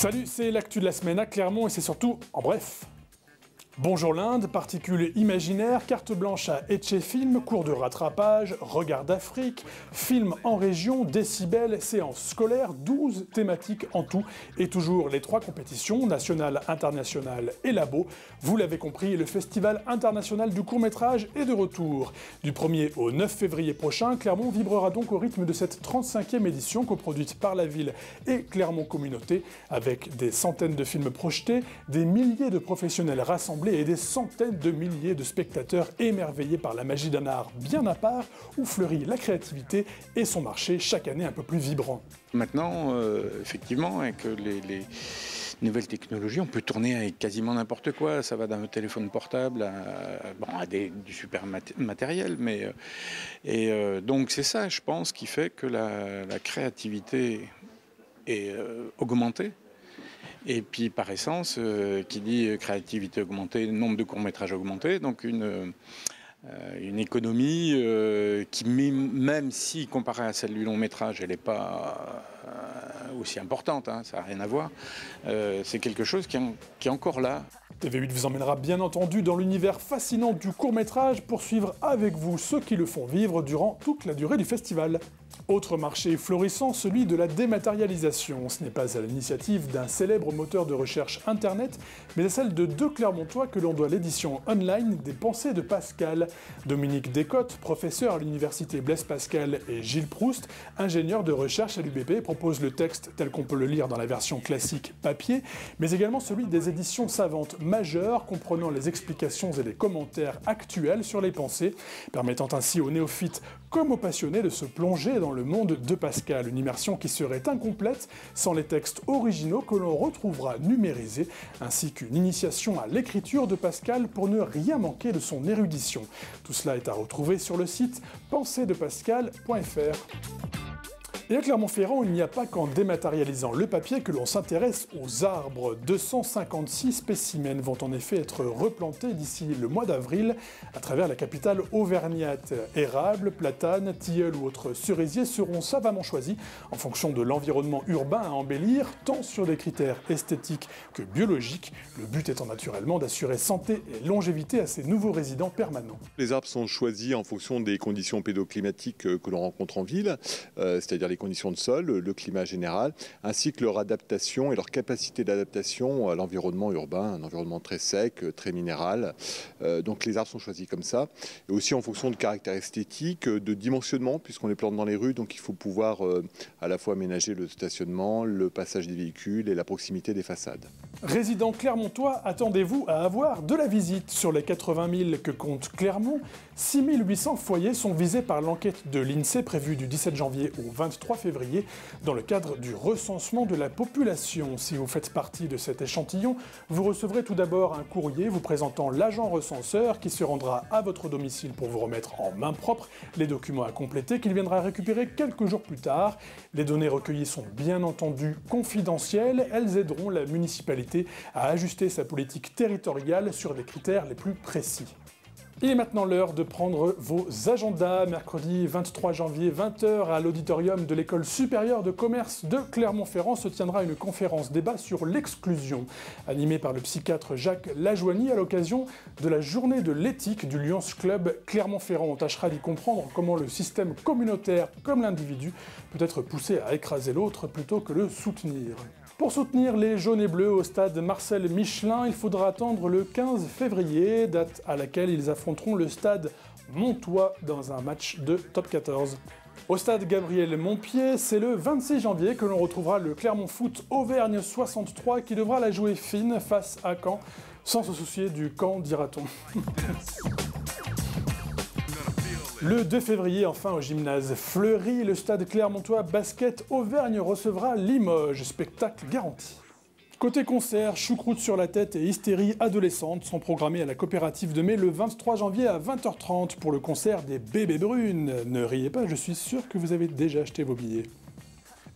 Salut, c'est l'actu de la semaine à Clermont et c'est surtout en bref. Bonjour l'Inde, particules imaginaires, carte blanche à Etchefilm, cours de rattrapage, regard d'Afrique, film en région, décibels, séances scolaires, 12 thématiques en tout, et toujours les 3 compétitions, nationale, internationale et labo. Vous l'avez compris, le Festival international du court-métrage est de retour. Du 1er au 9 février prochain, Clermont vibrera donc au rythme de cette 35e édition coproduite par la ville et Clermont Communauté, avec des centaines de films projetés, des milliers de professionnels rassemblés et des centaines de milliers de spectateurs émerveillés par la magie d'un art bien à part où fleurit la créativité et son marché chaque année un peu plus vibrant. Maintenant, effectivement, avec les nouvelles technologies, on peut tourner avec quasiment n'importe quoi. Ça va d'un téléphone portable à du super matériel. Donc c'est ça, je pense, qui fait que la créativité est augmentée. Et puis par essence, qui dit créativité augmentée, nombre de courts-métrages augmenté, donc une économie qui, même si comparée à celle du long-métrage, elle n'est pas aussi importante, hein, ça n'a rien à voir, c'est quelque chose qui est encore là. TV8 vous emmènera bien entendu dans l'univers fascinant du court-métrage pour suivre avec vous ceux qui le font vivre durant toute la durée du festival. Autre marché florissant, celui de la dématérialisation. Ce n'est pas à l'initiative d'un célèbre moteur de recherche internet, mais à celle de 2 Clermontois que l'on doit l'édition online des Pensées de Pascal. Dominique Descottes, professeur à l'université Blaise Pascal, et Gilles Proust, ingénieur de recherche à l'UBP, proposent le texte tel qu'on peut le lire dans la version classique papier, mais également celui des éditions savantes majeures, comprenant les explications et les commentaires actuels sur les pensées, permettant ainsi aux néophytes comme aux passionnés de se plonger dans le monde de Pascal, une immersion qui serait incomplète sans les textes originaux que l'on retrouvera numérisés, ainsi qu'une initiation à l'écriture de Pascal pour ne rien manquer de son érudition. Tout cela est à retrouver sur le site penseesdepascal.fr. Et à Clermont-Ferrand, il n'y a pas qu'en dématérialisant le papier que l'on s'intéresse aux arbres. 256 spécimens vont en effet être replantés d'ici le mois d'avril à travers la capitale auvergnate. Érables, platanes, tilleuls ou autres cerisiers seront savamment choisis en fonction de l'environnement urbain à embellir, tant sur des critères esthétiques que biologiques, le but étant naturellement d'assurer santé et longévité à ces nouveaux résidents permanents. Les arbres sont choisis en fonction des conditions pédoclimatiques que l'on rencontre en ville, c'est-à-dire les conditions de sol, le climat général, ainsi que leur adaptation et leur capacité d'adaptation à l'environnement urbain, un environnement très sec, très minéral. Donc les arbres sont choisis comme ça. Et aussi en fonction de caractères esthétiques, de dimensionnement, puisqu'on les plante dans les rues, donc il faut pouvoir à la fois aménager le stationnement, le passage des véhicules et la proximité des façades. Résidents clermontois, attendez-vous à avoir de la visite. Sur les 80 000 que compte Clermont, 6 800 foyers sont visés par l'enquête de l'INSEE prévue du 17 janvier au 23 février dans le cadre du recensement de la population. Si vous faites partie de cet échantillon, vous recevrez tout d'abord un courrier vous présentant l'agent recenseur qui se rendra à votre domicile pour vous remettre en main propre les documents à compléter qu'il viendra récupérer quelques jours plus tard. Les données recueillies sont bien entendu confidentielles, elles aideront la municipalité à ajuster sa politique territoriale sur les critères les plus précis. Il est maintenant l'heure de prendre vos agendas. Mercredi 23 janvier, 20h, à l'auditorium de l'École supérieure de commerce de Clermont-Ferrand se tiendra une conférence débat sur l'exclusion, animée par le psychiatre Jacques Lajoigny à l'occasion de la journée de l'éthique du Lions Club Clermont-Ferrand. On tâchera d'y comprendre comment le système communautaire, comme l'individu, peut être poussé à écraser l'autre plutôt que le soutenir. Pour soutenir les jaunes et bleus au stade Marcel Michelin, il faudra attendre le 15 février, date à laquelle ils affronteront le stade Montois dans un match de top 14. Au stade Gabriel Montpied, c'est le 26 janvier que l'on retrouvera le Clermont Foot Auvergne 63 qui devra la jouer fine face à Caen, sans se soucier du camp, dira-t-on. Le 2 février, enfin, au gymnase Fleury, le stade clermontois Basket Auvergne recevra Limoges, spectacle garanti. Côté concert, choucroute sur la tête et hystérie adolescente sont programmés à la coopérative de mai le 23 janvier à 20h30 pour le concert des Bébés Brunes. Ne riez pas, je suis sûr que vous avez déjà acheté vos billets.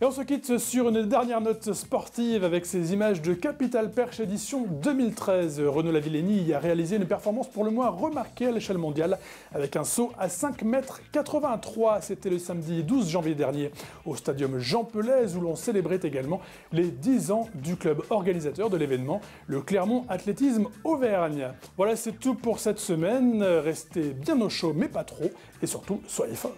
Et on se quitte sur une dernière note sportive avec ces images de Capital Perche édition 2013. Renaud Lavillenie y a réalisé une performance pour le moins remarquée à l'échelle mondiale avec un saut à 5,83 m. C'était le samedi 12 janvier dernier au stadium Jean Pelez où l'on célébrait également les 10 ans du club organisateur de l'événement, le Clermont Athlétisme Auvergne. Voilà, c'est tout pour cette semaine. Restez bien au chaud mais pas trop et surtout soyez forts.